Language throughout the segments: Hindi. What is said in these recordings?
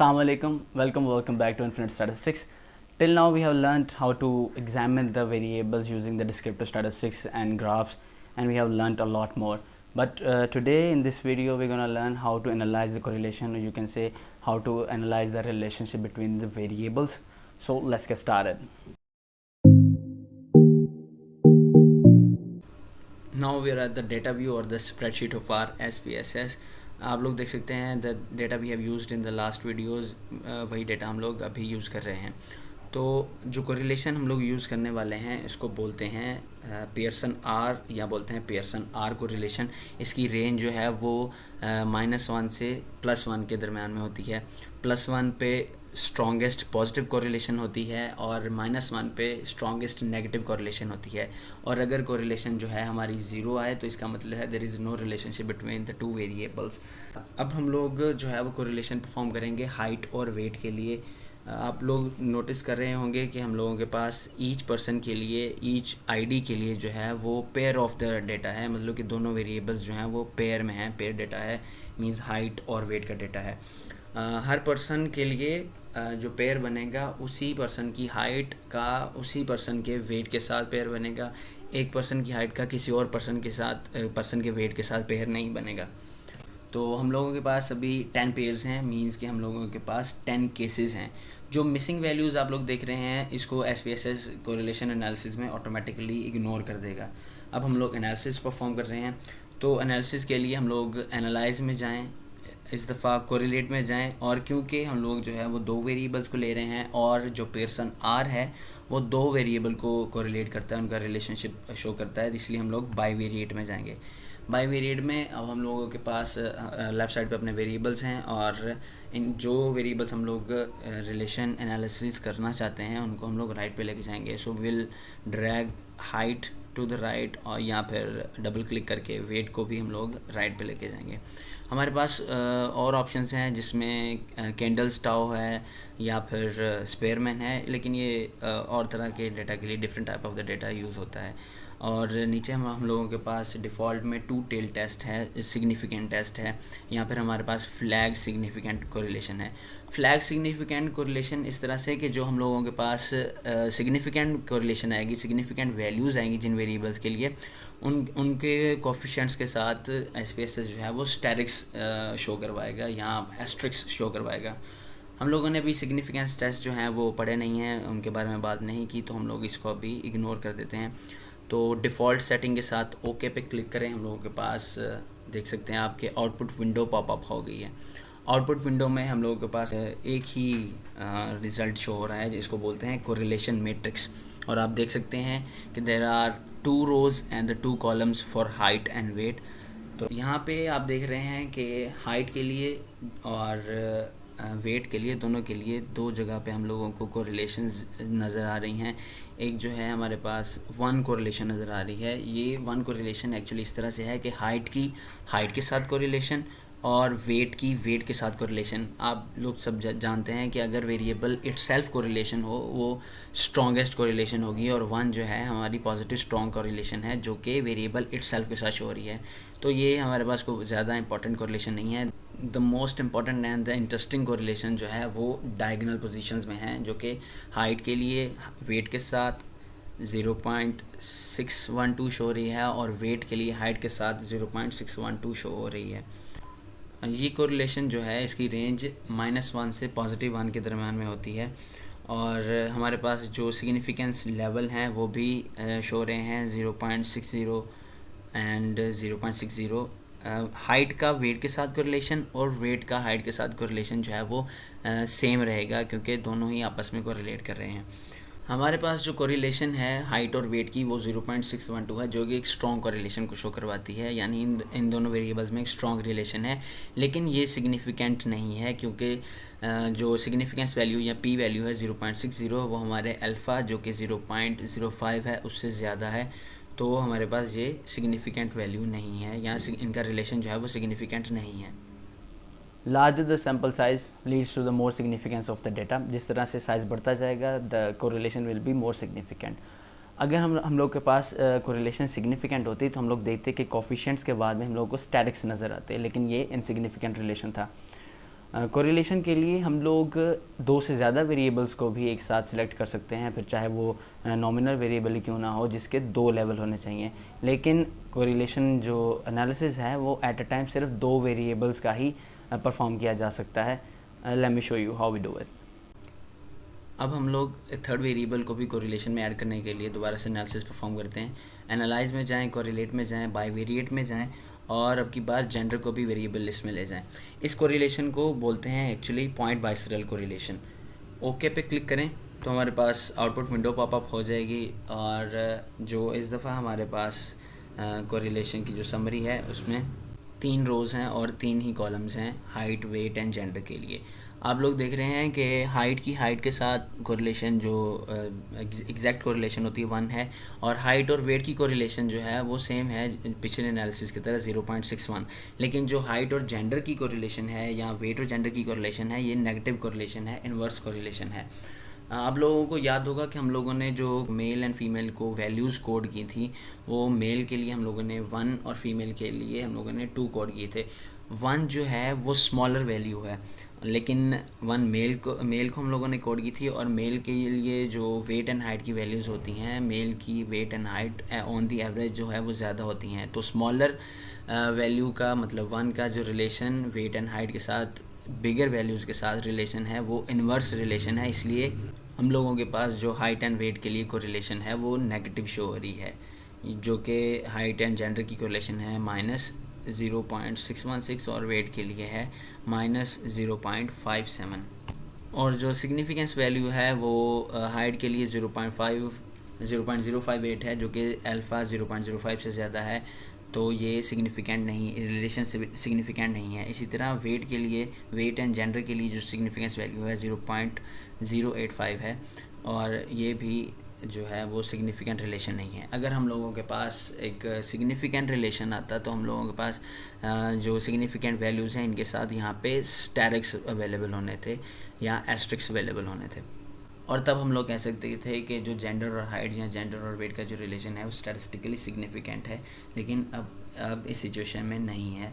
Assalamu alaikum, welcome back to Infinite Statistics. Till now we have learned how to examine the variables using the descriptive statistics and graphs, and we have learned a lot more. But today in this video we're going to learn how to analyze the correlation, or you can say how to analyze the relationship between the variables. So let's get started. Now we are at the data view or the spreadsheet of our SPSS. आप लोग देख सकते हैं the data we have used in the last videos, वही डेटा हम लोग अभी यूज़ कर रहे हैं. तो जो कोरिलेशन हम लोग यूज़ करने वाले हैं इसको बोलते हैं पियर्सन आर या बोलते हैं पियर्सन आर कोरिलेशन. इसकी रेंज जो है वो -1 से +1 के दरम्यान में होती है. +1 पे स्ट्रॉन्गेस्ट पॉजिटिव कोरिलेशन होती है और -1 पे स्ट्रॉन्गेस्ट नेगेटिव कोरिलेशन होती है. और अगर कोरिलेशन जो है हमारी ज़ीरो आए तो इसका मतलब है there is no relationship between the two variables. अब हम लोग जो है वो कोरिलेशन परफॉर्म करेंगे हाइट और वेट के लिए. आप लोग नोटिस कर रहे होंगे कि हम लोगों के पास ईच पर्सन के लिए, ईच आईडी के लिए जो है वो पेयर ऑफ द डेटा है. मतलब कि दोनों वेरिएबल्स जो हैं वो पेयर में हैं, पेयर डेटा है, मींस हाइट और वेट का डेटा है. हर पर्सन के लिए जो पेयर बनेगा उसी पर्सन की हाइट का उसी पर्सन के वेट के साथ पेयर बनेगा. एक पर्सन की हाइट का किसी और पर्सन के साथ, पर्सन के वेट के साथ पेयर नहीं बनेगा. तो हम लोगों के पास अभी 10 पेयर्स हैं, मींस कि हम लोगों के पास 10 केसेस हैं. जो मिसिंग वैल्यूज़ आप लोग देख रहे हैं इसको SPSS कोरिलेशन एनालिसिस में ऑटोमेटिकली इग्नोर कर देगा. अब हम लोग एनालिसिस परफॉर्म कर रहे हैं. तो एनालिसिस के लिए हम लोग एनालाइज में जाएं, इस दफ़ा कोरिलेट में जाएं. और क्योंकि हम लोग जो है वो दो वेरिएबल्स को ले रहे हैं और जो पियर्सन आर है वो दो वेरिएबल को कोरिलेट करता है, उनका रिलेशनशिप शो करता है, इसलिए हम लोग बाईवेरिएट में जाएंगे. बाईवेरिएट में अब हम लोगों के पास लेफ़्ट साइड पे अपने वेरिएबल्स हैं और इन जो वेरिएबल्स हम लोग रिलेशन एनालिसिस करना चाहते हैं उनको हम लोग राइट पे लेके जाएंगे. So will drag height to the right और या फिर डबल क्लिक करके वेट को भी हम लोग राइट पे लेके जाएंगे. हमारे पास और ऑप्शंस हैं जिसमें कैंडल्स टाउ है या फिर स्पेयरमैन है, लेकिन ये और तरह के डेटा के लिए different type of the data use होता है. और नीचे हम लोगों के पास डिफ़ॉल्ट में 2 टेल टेस्ट है, सिग्निफिकेंट टेस्ट है, या फिर हमारे पास फ्लैग सिग्निफिकेंट कोरिलेशन है. फ्लैग सिग्निफिकेंट कोरिलेशन इस तरह से कि जो हम लोगों के पास सिग्निफिकेंट कोरिलेशन आएगी, सिग्निफिकेंट वैल्यूज़ आएंगी जिन वेरिएबल्स के लिए, उनके कोफिशिएंट्स के साथ SPSS जो है वो स्टेरिक्स शो करवाएगा या एस्ट्रिक्स शो करवाएगा. हम लोगों ने अभी सिग्निफिकेंस टेस्ट जो हैं वो पढ़े नहीं हैं, उनके बारे में बात नहीं की, तो हम लोग इसको अभी इग्नोर कर देते हैं. तो डिफ़ॉल्ट सेटिंग के साथ ओके पे क्लिक करें. हम लोगों के पास देख सकते हैं आपके आउटपुट विंडो पॉपअप हो गई है. आउटपुट विंडो में हम लोगों के पास एक ही रिज़ल्ट शो हो रहा है जिसको बोलते हैं कोरिलेशन मैट्रिक्स. और आप देख सकते हैं कि there are 2 rows and the 2 columns for height and weight. तो यहाँ पे आप देख रहे हैं कि हाइट के लिए और वेट के लिए, दोनों के लिए दो जगह पे हम लोगों को कोरिलेशंस नज़र आ रही हैं. एक जो है हमारे पास 1 कोरिलेशन नज़र आ रही है. ये 1 कोरिलेशन एक्चुअली इस तरह से है कि हाइट के साथ कोरिलेशन और वेट की वेट के साथ कोरिलेशन. आप लोग सब जानते हैं कि अगर वेरिएबल इटसेल्फ कोरिलेशन हो वो स्ट्रॉन्गेस्ट कोरिलेशन होगी, और 1 जो है हमारी पॉजिटिव स्ट्रॉन्ग कोरिलेशन है जो कि वेरिएबल इटसेल्फ के साथ शो हो रही है. तो ये हमारे पास कोई ज़्यादा इंपॉर्टेंट कोरिलेशन नहीं है. The most important and the interesting correlation जो है वो डायगोनल पोजीशंस में है, जो कि हाइट के लिए वेट के साथ 0.612 शो हो रही है और वेट के लिए हाइट के साथ 0.612 शो हो रही है. ये कोरिलेशन जो है इसकी रेंज -1 से +1 के दरम्यान में होती है. और हमारे पास जो सिग्निफिकेंस लेवल हैं वो भी शो रहे हैं 0.60 एंड 0.60. हाइट का वेट के साथ कोरिलेशन और वेट का हाइट के साथ कोरिलेशन जो है वो सेम रहेगा, क्योंकि दोनों ही आपस में कोरिलेट कर रहे हैं. हमारे पास जो कोरिलेशन है हाइट और वेट की वो 0.612 है, जो कि एक स्ट्रॉन्ग कोरिलेशन को शो करवाती है, यानी इन दोनों वेरिएबल्स में एक स्ट्रॉन्ग रिलेशन है. लेकिन ये सिग्निफिकेंट नहीं है, क्योंकि जो सिग्निफिकेंस वैल्यू या P वैल्यू है 0.60 वो हमारे अल्फ़ा जो कि 0.05 है उससे ज़्यादा है. तो हमारे पास ये सिग्निफिकेंट वैल्यू नहीं है, या इनका रिलेशन जो है वो सिग्निफिकेंट नहीं है. Larger the sample size leads to the more significance of the data. जिस तरह से साइज़ बढ़ता जाएगा the correlation will be more significant. अगर हम लोग के पास कोरिलेशन सिग्निफिकेंट होती तो हम लोग देखते कि कोफिशिएंट्स के बाद में हम लोग को स्टैटिक्स नज़र आते, लेकिन ये इनसिग्निफिकेंट रिलेशन था. कोरिलेशन के लिए हम लोग दो से ज़्यादा वेरिएबल्स को भी एक साथ सिलेक्ट कर सकते हैं, फिर चाहे वो नॉमिनल वेरिएबल ही क्यों ना हो, जिसके दो लेवल होने चाहिए। लेकिन कोरिलेशन जो एनालिसिस है वो एट अ टाइम सिर्फ दो वेरिएबल्स का ही परफॉर्म किया जा सकता है। Let me show you how we do it. अब हम लोग थर्ड वेरिएबल को भी कोरिलेशन में ऐड करने के लिए दोबारा से एनालिसिस परफॉर्म करते हैं। एनालाइज में जाएं, कोरिलेट में जाएं, बाइवेरिएट में जाएं और अब की बार जेंडर को भी वेरिएबल लिस्ट में ले जाएं। इस कोरिलेशन को बोलते हैं एक्चुअली पॉइंट बाइसेरल कोरिलेशन। ओके पे क्लिक करें तो हमारे पास आउटपुट विंडो पॉपअप हो जाएगी और जो इस दफ़ा हमारे पास कोरिलेशन की जो समरी है उसमें 3 रोज़ हैं और 3 ही कॉलम्स हैं हाइट, वेट एंड जेंडर के लिए। आप लोग देख रहे हैं कि हाइट के साथ कोरिलेशन जो एग्जैक्ट कोरिलेशन होती है 1 है, और हाइट और वेट की कोरिलेशन जो है वो सेम है पिछले एनालिसिस की तरह 0.61। लेकिन जो हाइट और जेंडर की कोरिलेशन है या वेट और जेंडर की कोरिलेशन है ये नेगेटिव कोरिलेशन है, इन्वर्स कोरिलेशन है। आप लोगों को याद होगा कि हम लोगों ने जो मेल एंड फीमेल को वैल्यूज़ कोड की थी वो मेल के लिए हम लोगों ने 1 और फीमेल के लिए हम लोगों ने 2 कोड किए थे। 1 जो है वो स्मॉलर वैल्यू है, लेकिन 1 मेल को हम लोगों ने कोड की थी, और मेल के लिए जो वेट एंड हाइट की वैल्यूज़ होती हैं, मेल की weight and height on the average जो है वो ज़्यादा होती हैं। तो स्मॉलर वैल्यू का मतलब 1 का जो रिलेशन वेट एंड हाइट के साथ बिगर वैल्यूज़ के साथ रिलेशन है वो इन्वर्स रिलेशन है, इसलिए हम लोगों के पास जो हाइट एंड वेट के लिए कोरिलेशन है वो नेगेटिव शो हो रही है, जो कि हाइट एंड जेंडर की कोरिलेशन है -0.616 और वेट के लिए है -0.57। और जो सिग्निफिकेंस वैल्यू है वो हाइट के लिए 0.058 है, जो कि अल्फ़ा 0.05 से ज़्यादा है, तो ये सिग्निफिकेंट नहीं, रिलेशन सिग्निफिकेंट नहीं है। इसी तरह वेट के लिए, वेट एंड जेंडर के लिए जो सिग्निफिकेंस वैल्यू है 0.085 है, और ये भी जो है वो सिग्निफिकेंट रिलेशन नहीं है। अगर हम लोगों के पास एक सिग्निफिकेंट रिलेशन आता तो हम लोगों के पास जो सिग्निफिकेंट वैल्यूज़ हैं इनके साथ यहाँ पे स्टेरिक्स अवेलेबल होने थे या एस्ट्रिक्स अवेलेबल होने थे, और तब हम लोग कह सकते थे कि जो जेंडर और हाइट या जेंडर और वेट का जो रिलेशन है वो स्टैटिस्टिकली सिग्निफिकेंट है। लेकिन अब इस सिचुएशन में नहीं है।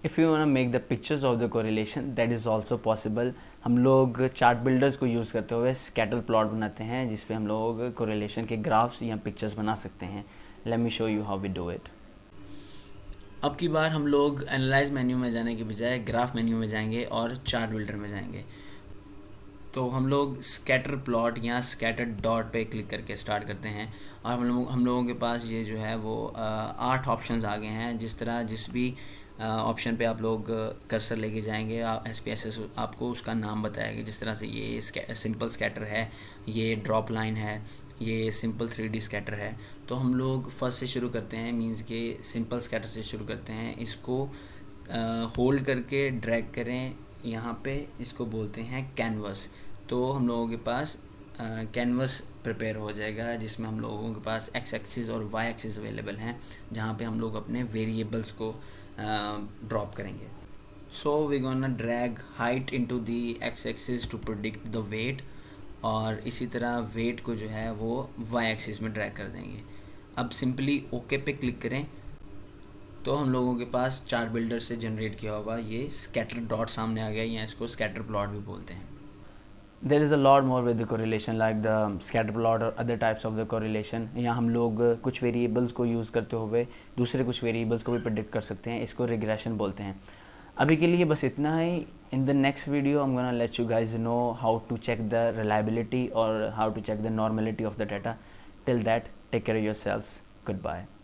If you want to make the pictures of the correlation that is also possible. हम लोग चार्ट बिल्डर्स को यूज़ करते हुए स्कैटर प्लॉट बनाते हैं जिस पे हम लोग कोरिलेशन के ग्राफ्स या पिक्चर्स बना सकते हैं। Let me show you how we do it. अब की बार हम लोग एनालाइज मेन्यू में जाने के बजाय ग्राफ मेन्यू में जाएंगे और चार्ट बिल्डर में जाएंगे। तो हम लोग स्कैटर प्लॉट या स्कैटर डॉट पे क्लिक करके स्टार्ट करते हैं, और हम लोगों के पास ये जो है वो 8 ऑप्शंस आ गए हैं। जिस भी ऑप्शन पे आप लोग कर्सर लेके जाएंगे SPSS आपको उसका नाम बताएगा। जिस तरह से ये सिंपल स्कैटर है, ये ड्रॉप लाइन है, ये सिंपल 3D स्कैटर है। तो हम लोग फर्स्ट से शुरू करते हैं, मींस के सिंपल स्कैटर से शुरू करते हैं। इसको होल्ड करके ड्रैग करें यहाँ पे, इसको बोलते हैं कैनवस। तो हम लोगों के पास कैनवस प्रिपेयर हो जाएगा जिसमें हम लोगों के पास एक्स एक्सिस और वाई एक्सिस अवेलेबल हैं, जहाँ पे हम लोग अपने वेरिएबल्स को ड्रॉप करेंगे। So we gonna drag height into the X axis to predict the weight, और इसी तरह वेट को जो है वो वाई एक्सिस में ड्रैग कर देंगे। अब सिंपली ओके पे क्लिक करें तो हम लोगों के पास चार्ट बिल्डर से जनरेट किया हुआ ये स्कैटर डॉट सामने आ गया, या इसको स्कैटर प्लॉट भी बोलते हैं। There is a lot more with the correlation like the scatter plot or other types of the correlation। यहाँ हम लोग कुछ वेरिएबल्स को यूज़ करते हुए दूसरे कुछ वेरिएबल्स को भी प्रेडिक्ट कर सकते हैं, इसको रिग्रेशन बोलते हैं। अभी के लिए बस इतना ही। In the next video I'm gonna let you guys know how to check the reliability or how to check the normality of the data. Till that, take care of yourselves. Goodbye.